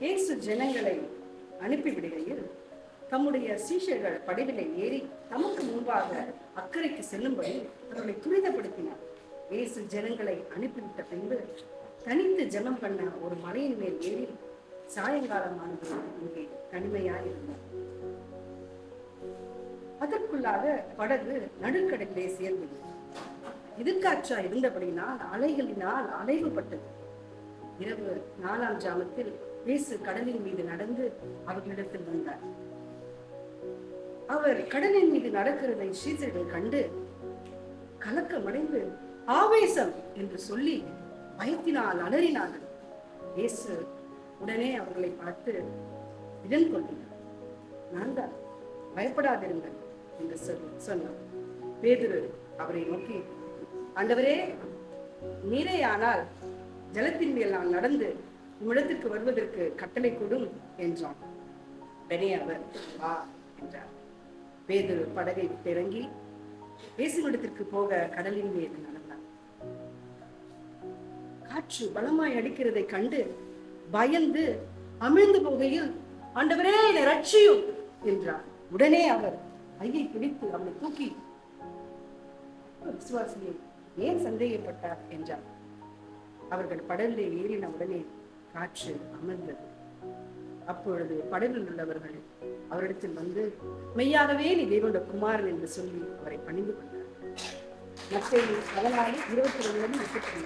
இயேசு ஜனங்களை அனுப்பிவிடுகையில் தம்முடைய சீஷர்கள் படவிலை ஏறி தமக்கு முன்பாக அக்கறைக்கு செல்லும்படி அவர்களை துரிதப்படுத்தினார். இயேசு ஜனங்களை அனுப்பிவிட்ட பின்பு தனித்து ஜெபம் பண்ண ஒரு மலையின் மேல் ஏறி சாயங்காலமானது இங்கே தனிமையாயிருந்தார். அதற்குள்ளாக படகு நடுக்கடலிலே சேர்ந்தது. எதிர்காற்றா இருந்தபடினால் அலைகளினால் அலைவுபட்டது. இரவு 4ஆம் ஜாமத்தில் இயேசு கடலின் மீது நடந்து அவர்களிடத்தில் வந்தார். அவர் கடலின் மீது நடக்கிறதை சீசர்கள் கண்டு கலக்கமடைந்து ஆவேசம் என்று சொல்லி பயத்தினால் அலறினார்கள். இயேசு உடனே அவர்களை பார்த்து இடம் கொண்டார். நான் தான், பயப்படாதிருங்கள் என்று சொன்னார். பேதுரு அவரை நோக்கி, ஆண்டவரே, நீரே ஆனால் ஜலத்தின் மேல் நான் நடந்து உம்மிடத்திற்கு வருவதற்கு கட்டளை கொடும் என்றான். உடனே அவர் வா என்றார். பேதுரு படகை விட்டு இறங்கி இயேசுவிடத்திற்கு போக கடலின் மீது நடந்தார். காற்று பலமாய் அடிக்கிறதை கண்டு பயந்து அமிழ்ந்து போகையில், ஆண்டவரே, என்னை ரட்சியும் என்றார். உடனே அவர் கையை பிடித்து அவனை தூக்கி, விசுவாசியை ஏன் சந்தேகப்பட்டார் என்றார். அவர்கள் படகில் ஏறின உடனே காற்று அமர்ந்தது. அப்பொழுது படகில் உள்ளவர்கள் அவரிடத்தில் வந்து, மெய்யாகவே நீ தேவனுடைய குமாரன் என்று சொல்லி அவரை பணிந்து கொண்டார். மத்தேயு 14:22-33